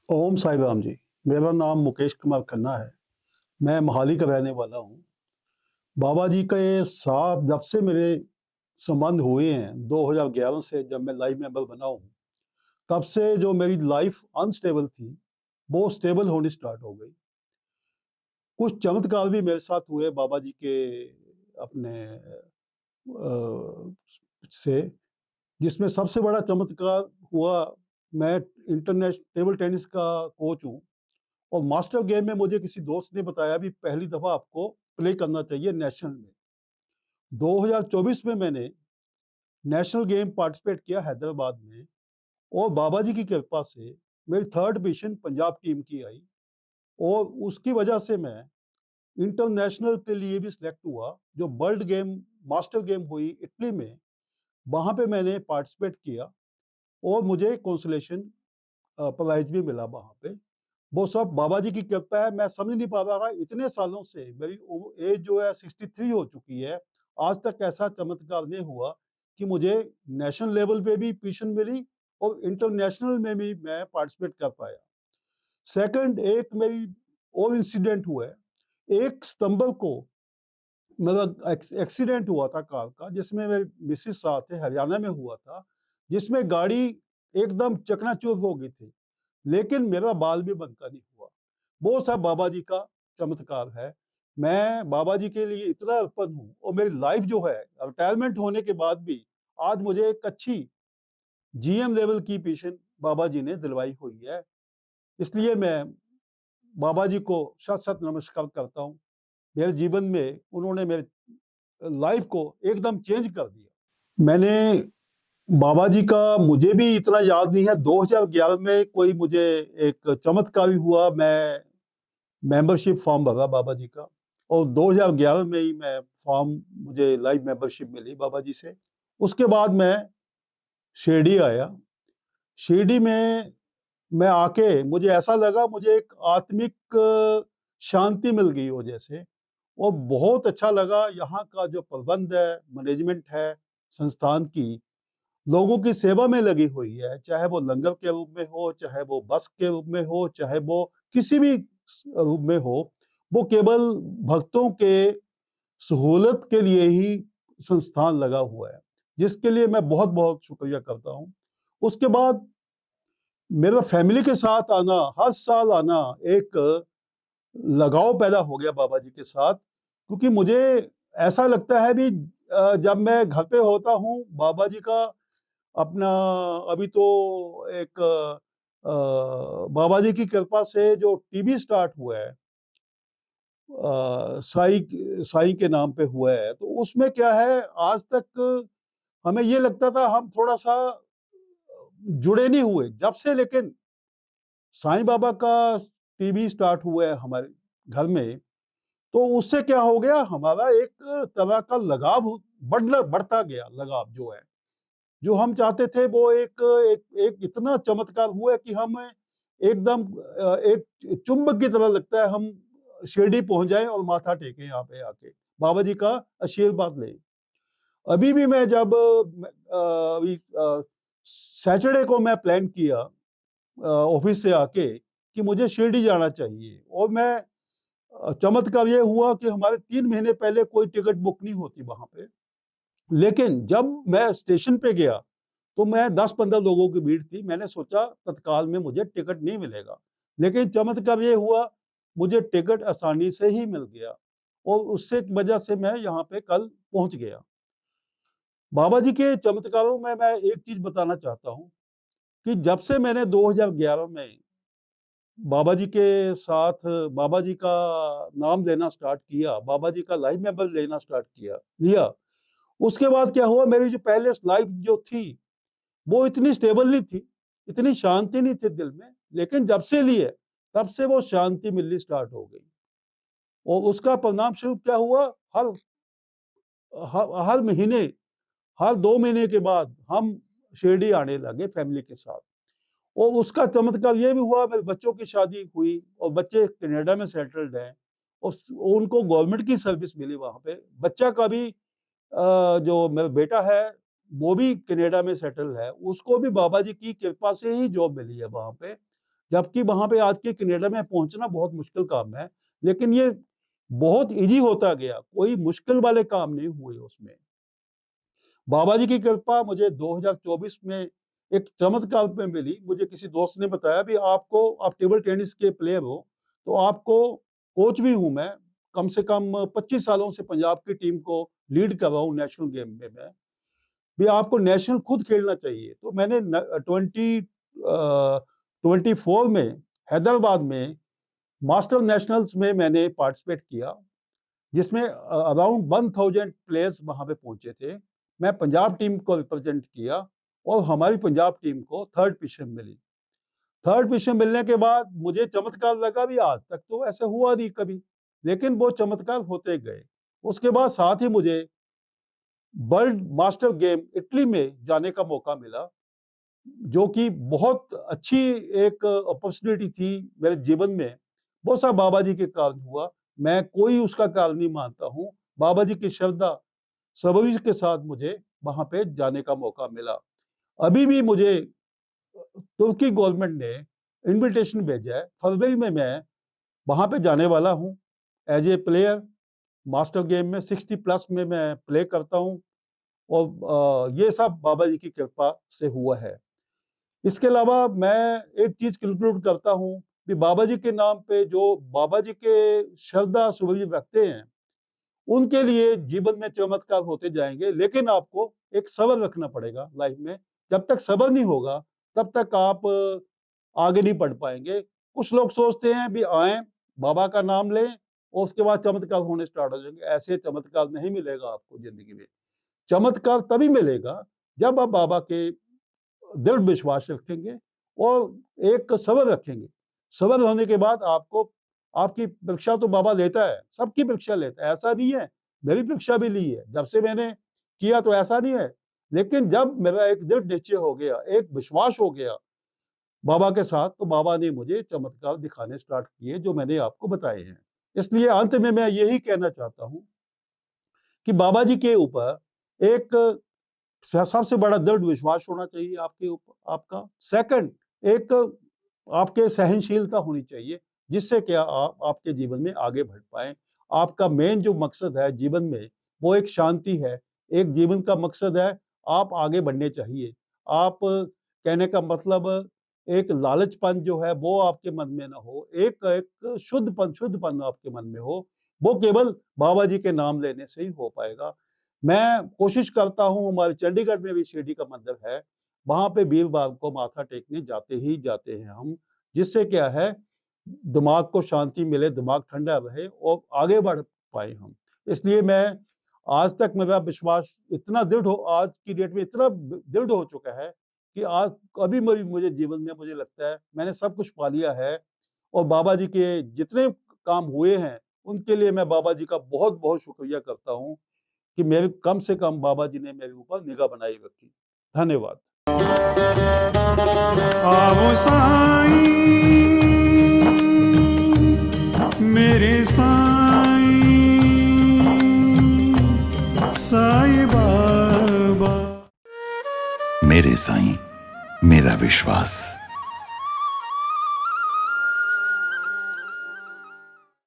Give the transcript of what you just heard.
ओम साई राम जी। मेरा नाम मुकेश कुमार खन्ना है। मैं मोहाली का रहने वाला हूँ। बाबा जी के साथ जब से मेरे संबंध हुए हैं 2011 से, जब मैं लाइव मेंबर बना हूँ, तब से जो मेरी लाइफ अनस्टेबल थी, वो स्टेबल होनी स्टार्ट हो गई। कुछ चमत्कार भी मेरे साथ हुए बाबा जी के अपने से, जिसमें सबसे बड़ा चमत्कार हुआ। मैं इंटरनेशनल टेबल टेनिस का कोच हूँ, और मास्टर गेम में मुझे किसी दोस्त ने बताया भी पहली दफा आपको प्ले करना चाहिए नेशनल में। 2024 में मैंने नेशनल गेम पार्टिसिपेट किया हैदराबाद में, और बाबा जी की कृपा से मेरी थर्ड पोजीशन पंजाब टीम की आई, और उसकी वजह से मैं इंटरनेशनल के लिए भी सिलेक्ट हुआ। जो वर्ल्ड गेम मास्टर गेम हुई इटली में, वहां पे मैंने पार्टिसिपेट किया, और मुझे कंसोलेशन प्राइज भी मिला वहां पे। वो सब बाबा जी की कृपा है। मैं समझ नहीं पा रहा था, इतने सालों से मेरी एज जो है 63 हो चुकी है, आज तक ऐसा चमत्कार नहीं हुआ कि मुझे नेशनल लेवल पे भी पोजीशन मिली और इंटरनेशनल में भी मैं पार्टिसिपेट कर पाया। सेकंड, एक मेरी और इंसिडेंट हुआ है। 1 सितंबर को मेरा एक्सीडेंट हुआ था कार का, जिसमें मेरे मिसेस साथ थे, हरियाणा में हुआ था, जिसमें गाड़ी एकदम चकनाचूर हो गई थी, लेकिन मेरा बाल भी बनका नहीं हुआ। वो सब बाबा जी का चमत्कार है। मैं बाबा जी के लिए इतना अर्पण हूँ, और मेरी लाइफ जो है रिटायरमेंट होने के बाद भी आज मुझे एक अच्छी जीएम लेवल की पेंशन बाबा जी ने दिलवाई हुई है। इसलिए मैं बाबा जी को शत शत नमस्कार करता हूँ। मेरे जीवन में उन्होंने मेरे लाइफ को एकदम चेंज कर दिया। मैंने बाबा जी का मुझे भी इतना याद नहीं है। 2011 में कोई मुझे एक चमत्कारी हुआ। मैं मेंबरशिप फॉर्म भरा बाबा जी का, और 2011 में ही मैं फॉर्म मुझे लाइव मेंबरशिप मिली बाबा जी से। उसके बाद मैं शिरडी आया। शिरडी में मैं आके मुझे ऐसा लगा मुझे एक आत्मिक शांति मिल गई हो जैसे, और बहुत अच्छा लगा। यहाँ का जो प्रबंध है, मैनेजमेंट है संस्थान की, लोगों की सेवा में लगी हुई है, चाहे वो लंगर के रूप में हो, चाहे वो बस के रूप में हो, चाहे वो किसी भी रूप में हो। वो केवल भक्तों के सहूलत के लिए ही संस्थान लगा हुआ है, जिसके लिए मैं बहुत बहुत शुक्रिया करता हूँ। उसके बाद मेरा फैमिली के साथ आना, हर साल आना, एक लगाव पैदा हो गया बाबा जी के साथ, क्योंकि मुझे ऐसा लगता है भी जब मैं घर पे होता हूँ बाबा जी का अपना, अभी तो एक बाबा जी की कृपा से जो टीवी स्टार्ट हुआ है, साई साई के नाम पे हुआ है, तो उसमें क्या है, आज तक हमें ये लगता था हम थोड़ा सा जुड़े नहीं हुए जब से, लेकिन साईं बाबा का टीवी स्टार्ट हुआ है हमारे घर में, तो उससे क्या हो गया, हमारा एक तरह का लगाव बढ़ता गया। लगाव जो है, जो हम चाहते थे वो एक एक एक इतना चमत्कार हुआ है कि हम एकदम एक चुंबक की तरह लगता है, हम शिरडी पहुंच जाएं और माथा टेकें यहाँ पे आके, बाबा जी का आशीर्वाद लें। अभी भी मैं जब अभी सैटरडे को मैं प्लान किया ऑफिस से आके कि मुझे शिरडी जाना चाहिए, और मैं चमत्कार ये हुआ कि हमारे 3 महीने पहले कोई टिकट बुक नहीं होती वहां पे, लेकिन जब मैं स्टेशन पे गया तो मैं 10-15 लोगों की भीड़ थी। मैंने सोचा तत्काल में मुझे टिकट नहीं मिलेगा, लेकिन चमत्कार ये हुआ मुझे टिकट आसानी से ही मिल गया, और उससे वजह से मैं यहाँ पे कल पहुंच गया। बाबा जी के चमत्कारों में मैं एक चीज बताना चाहता हूँ कि जब से मैंने 2011 में बाबा जी के साथ बाबा जी का नाम लेना स्टार्ट किया, बाबा जी का लाइव मेंबर लेना स्टार्ट किया लिया, उसके बाद क्या हुआ, मेरी जो पहले लाइफ जो थी वो इतनी स्टेबल नहीं थी, इतनी शांति नहीं थी दिल में, लेकिन जब से लिए तब से वो शांति मिलनी स्टार्ट हो गई। और उसका परिणाम स्वरूप क्या हुआ, हर हर महीने, हर 2 महीने के बाद हम शिरडी आने लगे फैमिली के साथ। और उसका चमत्कार ये भी हुआ, मेरे बच्चों की शादी हुई और बच्चे कनाडा में सेटल्ड हैं, और उनको गवर्नमेंट की सर्विस मिली वहाँ पे। बच्चा का भी जो मेरा बेटा है वो भी कनाडा में सेटल है, उसको भी बाबा जी की कृपा से ही जॉब मिली है वहाँ पे। जबकि वहाँ पे आज के कनाडा में पहुँचना बहुत मुश्किल काम है, लेकिन ये बहुत ईज़ी होता गया, कोई मुश्किल वाले काम नहीं हुए उसमें। बाबा जी की कृपा मुझे 2024 में एक चमत्कार में मिली। मुझे किसी दोस्त ने बताया भी आप टेबल टेनिस के प्लेयर हो, तो आपको कोच भी हूँ मैं, कम से कम 25 सालों से पंजाब की टीम को लीड कर रहा हूँ नेशनल गेम में मैं। भी आपको नेशनल खुद खेलना चाहिए। तो मैंने 24 में हैदराबाद में मास्टर नेशनल्स में मैंने पार्टिसिपेट किया, जिसमें अराउंड 1000 प्लेयर्स वहाँ पे पहुँचे थे। मैं पंजाब टीम को रिप्रेजेंट किया और हमारी पंजाब टीम को 3rd पोजीशन मिली। 3rd पोजीशन मिलने के बाद मुझे चमत्कार लगा भी आज तक तो ऐसा हुआ नहीं कभी, लेकिन वो चमत्कार होते गए। उसके बाद साथ ही मुझे वर्ल्ड मास्टर गेम इटली में जाने का मौका मिला, जो कि बहुत अच्छी एक अपॉर्चुनिटी थी मेरे जीवन में। वो सब बाबा जी के कारण हुआ। मैं कोई उसका कारण नहीं मानता हूँ। बाबा जी की श्रद्धा सबरीश के साथ मुझे वहाँ पे जाने का मौका मिला। अभी भी मुझे तुर्की गवर्नमेंट ने इन्विटेशन भेजा है। फरवरी में मैं वहाँ पे जाने वाला हूँ as a player. Master game में 60 प्लस में मैं प्ले करता हूँ और ये सब बाबा जी की कृपा से हुआ है। इसके अलावा मैं एक चीज़ कंक्लूड करता हूँ कि बाबा जी के नाम पे जो बाबा जी के श्रद्धा सुबह रखते हैं, उनके लिए जीवन में चमत्कार होते जाएँगे, लेकिन आपको एक सब्र रखना पड़ेगा लाइफ में। जब तक सब्र नहीं होगा, तब तक आप आगे नहीं बढ़ पाएँगे। कुछ लोग सोचते हैं भी आएँ, बाबा का नाम लें और उसके बाद चमत्कार होने स्टार्ट हो जाएँगे। ऐसे चमत्कार नहीं मिलेगा आपको ज़िंदगी में। चमत्कार तभी मिलेगा जब आप बाबा के दृढ़ विश्वास रखेंगे और एक सब्र रखेंगे। सब्र होने के बाद आपको आपकी परीक्षा तो बाबा लेता है, सबकी परीक्षा लेता है, ऐसा नहीं है। मेरी परीक्षा भी ली है, जब से मैंने किया तो ऐसा नहीं है। लेकिन जब मेरा एक दृढ़ निश्चय हो गया, एक विश्वास हो गया बाबा के साथ, तो बाबा ने मुझे चमत्कार दिखाने स्टार्ट किए जो मैंने आपको बताए हैं। इसलिए अंत में मैं यही कहना चाहता हूँ कि बाबा जी के ऊपर एक सबसे बड़ा दृढ़ विश्वास होना चाहिए आपके ऊपर आपका। सेकंड, एक आपके सहनशीलता होनी चाहिए, जिससे क्या आप आपके जीवन में आगे बढ़ पाएँ। आपका मेन जो मकसद है जीवन में, वो एक शांति है। एक जीवन का मकसद है, आप आगे बढ़ने चाहिए। आप कहने का मतलब एक लालचपन जो है, वो आपके मन में ना हो। एक शुद्धपन आपके मन में हो। वो केवल बाबा जी के नाम लेने से ही हो पाएगा। मैं कोशिश करता हूँ, हमारे चंडीगढ़ में भी शिरडी का मंदिर है, वहाँ पे वीरवार को माथा टेकने जाते ही जाते हैं हम, जिससे क्या है दिमाग को शांति मिले, दिमाग ठंडा रहे और आगे बढ़ पाएँ हम। इसलिए मैं आज तक मेरा विश्वास इतना दृढ़ हो आज की डेट में इतना दृढ़ हो चुका है कि आज कभी भी मुझे जीवन में मुझे लगता है मैंने सब कुछ पा लिया है और बाबा जी के जितने काम हुए हैं, उनके लिए मैं बाबा जी का बहुत-बहुत शुक्रिया करता हूँ कि मेरे कम से कम बाबा जी ने मेरे ऊपर निगाह बनाई रखी। धन्यवाद। आवो साईं मेरे साईं साईं बाबा। मेरे साईं मेरा विश्वास।